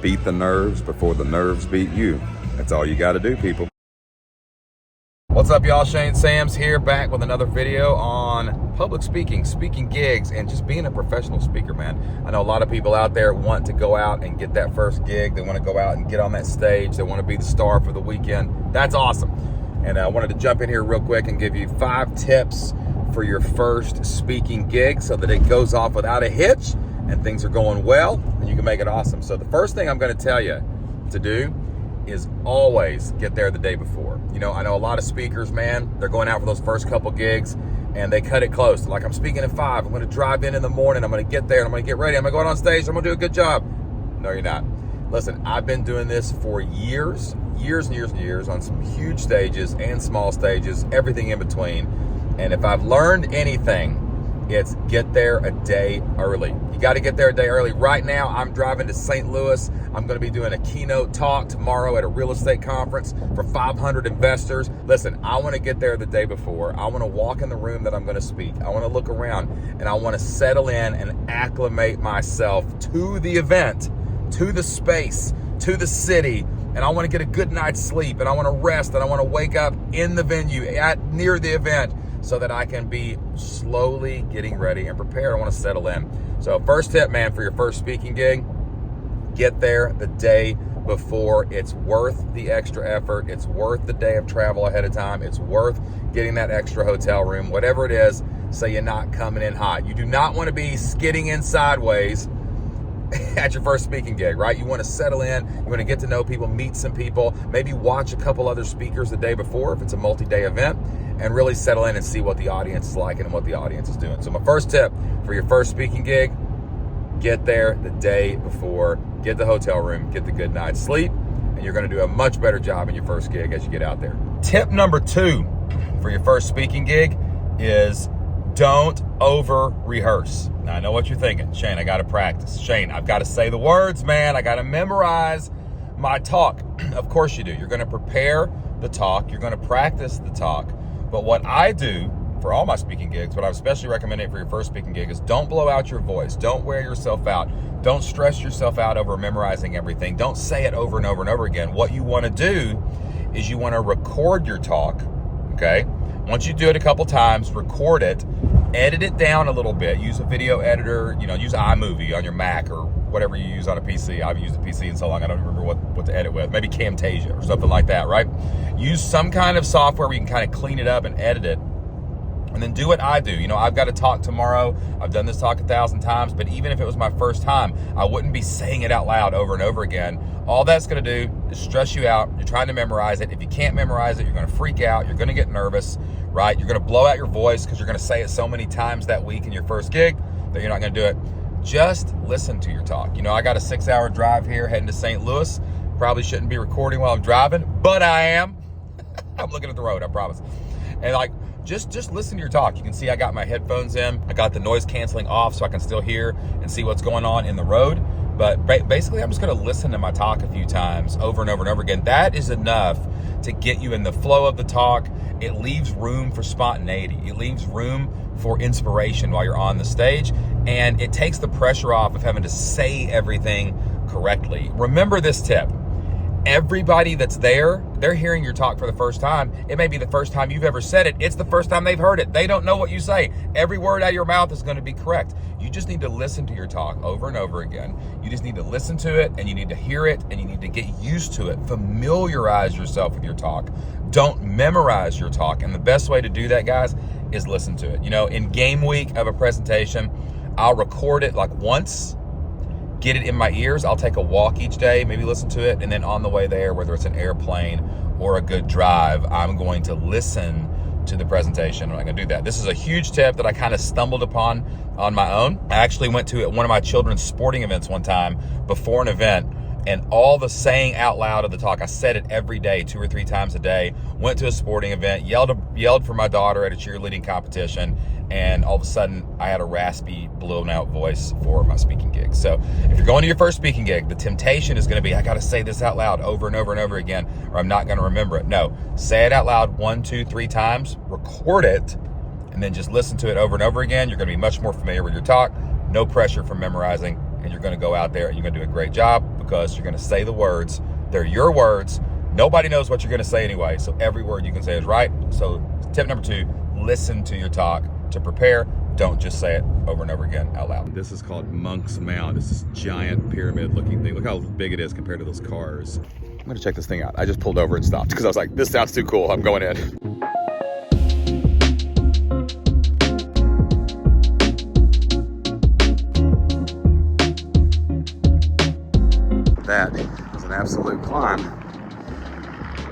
Beat the nerves before the nerves beat you. That's all you got to do, people. What's up, y'all? Shane Sams here, back with another video on public speaking, speaking gigs, and just being a professional speaker, man. I know a lot of people out there want to go out and get that first gig. They want to go out and get on that stage. They want to be the star for the weekend. That's awesome. And I wanted to jump in here real quick and give you 5 tips for your first speaking gig so that it goes off without a hitch and things are going well and you can make it awesome. So the first thing I'm going to tell you to do is always get there the day before. You know, I know a lot of speakers, man, they're going out for those first couple gigs and they cut it close. Like, I'm speaking at 5, I'm going to drive in the morning, I'm going to get there, and I'm going to get ready, I'm going to go out on stage, I'm going to do a good job. No, you're not. Listen, I've been doing this for years on some huge stages and small stages, everything in between. And if I've learned anything, it's get there a day early. You got to get there a day early. Right now, I'm driving to St. Louis. I'm going to be doing a keynote talk tomorrow at a real estate conference for 500 investors. Listen, I want to get there the day before. I want to walk in the room that I'm going to speak. I want to look around and I want to settle in and acclimate myself to the event, to the space, to the city. And I want to get a good night's sleep, and I want to rest, and I want to wake up in the venue near the event, so that I can be slowly getting ready and prepared. I want to settle in. So first tip, man, for your first speaking gig, get there the day before. It's worth the extra effort. It's worth the day of travel ahead of time. It's worth getting that extra hotel room, whatever it is, so you're not coming in hot. You do not want to be skidding in sideways at your first speaking gig, right? You want to settle in, you want to get to know people, meet some people, maybe watch a couple other speakers the day before if it's a multi-day event, and really settle in and see what the audience is like and what the audience is doing. So my first tip for your first speaking gig, get there the day before, get the hotel room, get the good night's sleep, and you're going to do a much better job in your first gig as you get out there. Tip number 2 for your first speaking gig is don't over-rehearse. Now, I know what you're thinking. Shane, I got to practice. Shane, I've got to say the words, man. I got to memorize my talk. Of course you do. You're going to prepare the talk. You're going to practice the talk. But what I do for all my speaking gigs, what I especially recommend for your first speaking gig, is don't blow out your voice. Don't wear yourself out. Don't stress yourself out over memorizing everything. Don't say it over and over and over again. What you want to do is you want to record your talk, okay? Once you do it a couple times, record it, edit it down a little bit. Use a video editor, use iMovie on your Mac or whatever you use on a PC. I haven't used a PC in so long, I don't remember what to edit with. Maybe Camtasia or something like that, right? Use some kind of software where you can kind of clean it up and edit it. And then do what I do. I've got a talk tomorrow. I've done this talk 1,000 times, but even if it was my first time, I wouldn't be saying it out loud over and over again. All that's going to do is stress you out. You're trying to memorize it. If you can't memorize it, you're going to freak out. You're going to get nervous, right? You're going to blow out your voice because you're going to say it so many times that week in your first gig that you're not going to do it. Just listen to your talk. I got a 6-hour drive here heading to St. Louis. Probably shouldn't be recording while I'm driving, but I am. I'm looking at the road, I promise. And just listen to your talk. You can see I got my headphones in. I got the noise canceling off so I can still hear and see what's going on in the road. But basically, I'm just going to listen to my talk a few times over and over and over again. That is enough to get you in the flow of the talk. It leaves room for spontaneity. It leaves room for inspiration while you're on the stage. And it takes the pressure off of having to say everything correctly. Remember this tip. Everybody that's there, they're hearing your talk for the first time. It may be the first time you've ever said it. It's the first time they've heard it. They don't know what you say. Every word out of your mouth is going to be correct. You just need to listen to your talk over and over again. You just need to listen to it, and you need to hear it, and you need to get used to it. Familiarize yourself with your talk. Don't memorize your talk. And the best way to do that, guys, is listen to it. In game week of a presentation, I'll record it like once, get it in my ears. I'll take a walk each day, maybe listen to it. And then on the way there, whether it's an airplane or a good drive, I'm going to listen to the presentation. I'm not going to do that. This is a huge tip that I kind of stumbled upon on my own. I actually went to one of my children's sporting events one time before an event, and all the saying out loud of the talk, I said it every day, 2 or 3 times a day. Went to a sporting event, yelled for my daughter at a cheerleading competition, and all of a sudden I had a raspy, blown out voice for my speaking gig. So if you're going to your first speaking gig, the temptation is going to be, I got to say this out loud over and over and over again, or I'm not going to remember it. No, say it out loud 1, 2, 3 times, record it, and then just listen to it over and over again. You're going to be much more familiar with your talk. No pressure from memorizing and you're gonna go out there and you're gonna do a great job because you're gonna say the words. They're your words. Nobody knows what you're gonna say anyway, so every word you can say is right. So tip number 2, listen to your talk to prepare. Don't just say it over and over again out loud. This is called Monk's Mound. It's this giant pyramid looking thing. Look how big it is compared to those cars. I'm gonna check this thing out. I just pulled over and stopped because I was like, this sounds too cool. I'm going in. That is an absolute climb.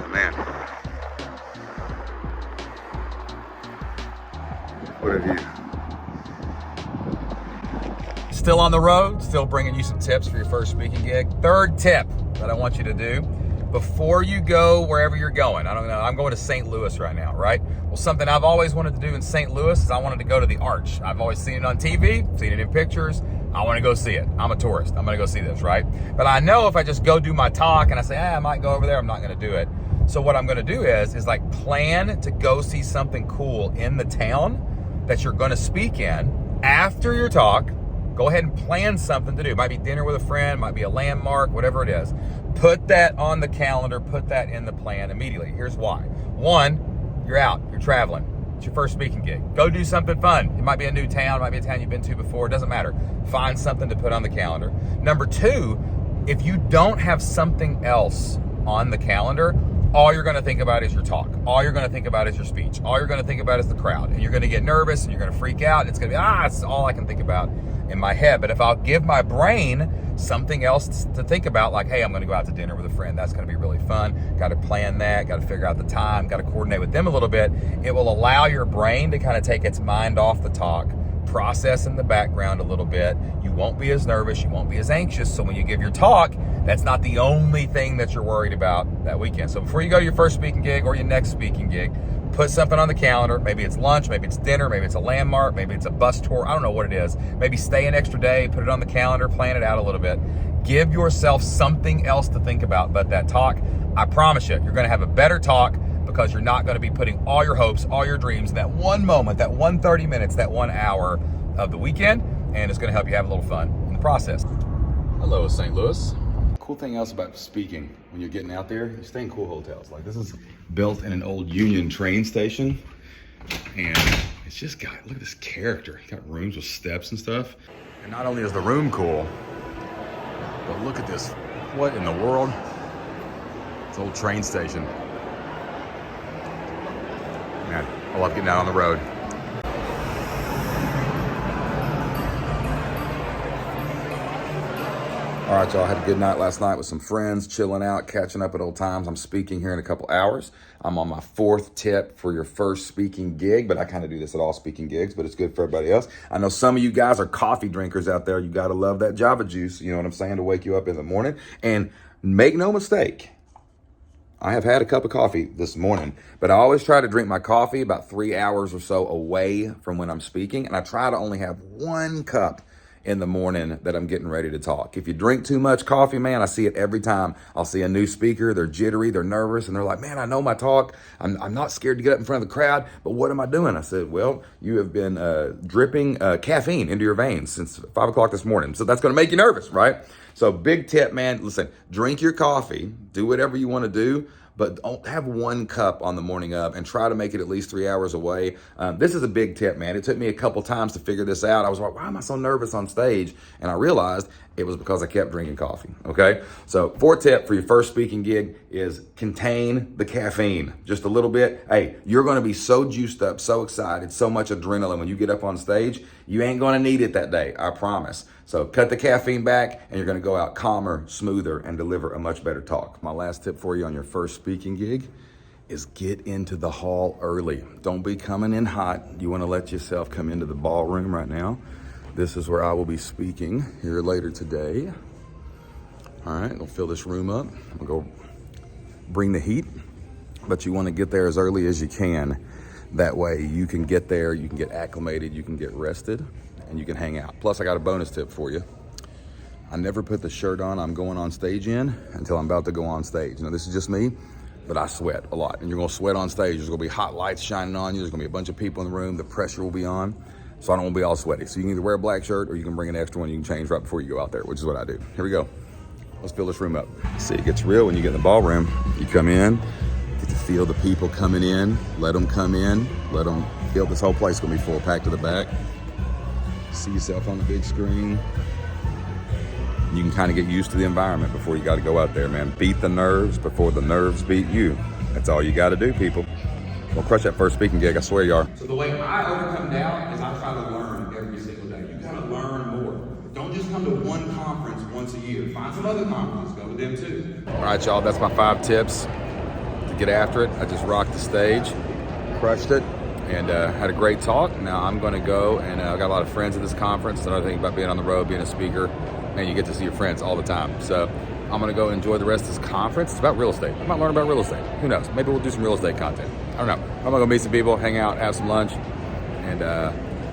Oh man. What a view. Still on the road, still bringing you some tips for your first speaking gig. Third tip that I want you to do before you go wherever you're going. I don't know, I'm going to St. Louis right now, right? Well, something I've always wanted to do in St. Louis is I wanted to go to the Arch. I've always seen it on TV, seen it in pictures. I want to go see it. I'm a tourist. I'm going to go see this, right? But I know if I just go do my talk and I say, I might go over there, I'm not going to do it. So what I'm going to do is like plan to go see something cool in the town that you're going to speak in after your talk. Go ahead and plan something to do. It might be dinner with a friend, might be a landmark, whatever it is. Put that on the calendar, put that in the plan immediately. Here's why. 1, you're out, you're traveling. It's your first speaking gig. Go do something fun. It might be a new town, it might be a town you've been to before, it doesn't matter. Find something to put on the calendar. Number 2, if you don't have something else on the calendar, all you're gonna think about is your talk. All you're gonna think about is your speech. All you're gonna think about is the crowd. And you're gonna get nervous and you're gonna freak out. It's gonna be, it's all I can think about in my head. But if I'll give my brain something else to think about, like, hey, I'm gonna go out to dinner with a friend, that's gonna be really fun. Gotta plan that, gotta figure out the time, gotta coordinate with them a little bit. It will allow your brain to kind of take its mind off the talk, process in the background a little bit. You won't be as nervous, you won't be as anxious. So when you give your talk, that's not the only thing that you're worried about that weekend. So before you go to your first speaking gig or your next speaking gig, put something on the calendar. Maybe it's lunch, maybe it's dinner, maybe it's a landmark, maybe it's a bus tour. I don't know what it is. Maybe stay an extra day, put it on the calendar, plan it out a little bit. Give yourself something else to think about but that talk. I promise you, you're gonna have a better talk because you're not gonna be putting all your hopes, all your dreams in that one moment, that 30 minutes, that 1 hour of the weekend, and it's gonna help you have a little fun in the process. Hello, St. Louis. Cool thing else about speaking, when you're getting out there, you stay in cool hotels. Like this is built in an old Union train station, and it's just got, look at this character. You got rooms with steps and stuff. And not only is the room cool, but look at this. What in the world? It's an old train station. Man, I love getting out on the road. All right, y'all, I had a good night last night with some friends, chilling out, catching up at old times. I'm speaking here in a couple hours. I'm on my 4th tip for your first speaking gig, but I kind of do this at all speaking gigs, but it's good for everybody else. I know some of you guys are coffee drinkers out there. You got to love that Java juice, you know what I'm saying, to wake you up in the morning. And make no mistake, I have had a cup of coffee this morning, but I always try to drink my coffee about 3 hours or so away from when I'm speaking, and I try to only have 1 cup in the morning that I'm getting ready to talk. If you drink too much coffee, man, I see it every time. I'll see a new speaker, they're jittery, they're nervous, and they're like, man, I know my talk. I'm not scared to get up in front of the crowd, but what am I doing? I said, well, you have been dripping caffeine into your veins since 5 o'clock this morning. So that's gonna make you nervous, right? So big tip, man, listen, drink your coffee, do whatever you wanna do, but don't have 1 cup on the morning of and try to make it at least 3 hours away. This is a big tip, man. It took me a couple times to figure this out. I was like, why am I so nervous on stage? And I realized it was because I kept drinking coffee, okay? So 4th tip for your first speaking gig is contain the caffeine just a little bit. Hey, you're gonna be so juiced up, so excited, so much adrenaline when you get up on stage, you ain't gonna need it that day, I promise. So cut the caffeine back and you're gonna go out calmer, smoother, and deliver a much better talk. My last tip for you on your first speaking gig is get into the hall early. Don't be coming in hot. You wanna let yourself come into the ballroom right now. This is where I will be speaking here later today. All right, I'll fill this room up. I'll go bring the heat, but you wanna get there as early as you can. That way you can get there, you can get acclimated, you can get rested, and you can hang out. Plus, I got a bonus tip for you. I never put the shirt on I'm going on stage in until I'm about to go on stage. Now, this is just me, but I sweat a lot. And you're gonna sweat on stage. There's gonna be hot lights shining on you. There's gonna be a bunch of people in the room. The pressure will be on. So I don't want to be all sweaty. So you can either wear a black shirt or you can bring an extra one you can change right before you go out there, which is what I do. Here we go. Let's fill this room up. See, it gets real when you get in the ballroom. You come in, get to feel the people coming in, let them come in, let them feel this whole place is gonna be full, packed to the back. See yourself on the big screen. You can kind of get used to the environment before you got to go out there, man. Beat the nerves before the nerves beat you. That's all you got to do, people. We'll crush that first speaking gig, I swear you are. So the way I overcome doubt is I try to learn every single day. You got to learn more. Don't just come to one conference once a year. Find some other conferences, go to them too. All right, y'all, that's my 5 tips to get after it. I just rocked the stage, crushed it, and had a great talk. Now I'm going to go, and I've got a lot of friends at this conference. That's another thing about being on the road, being a speaker. Man, you get to see your friends all the time. So I'm gonna go enjoy the rest of this conference. It's about real estate. I might learn about real estate. Who knows? Maybe we'll do some real estate content. I don't know. I'm gonna go meet some people, hang out, have some lunch, and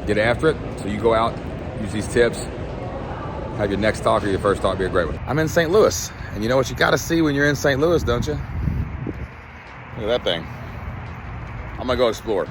get after it. So you go out, use these tips, have your next talk or your first talk be a great one. I'm in St. Louis, and you know what you gotta see when you're in St. Louis, don't you? Look at that thing. I'm gonna go explore.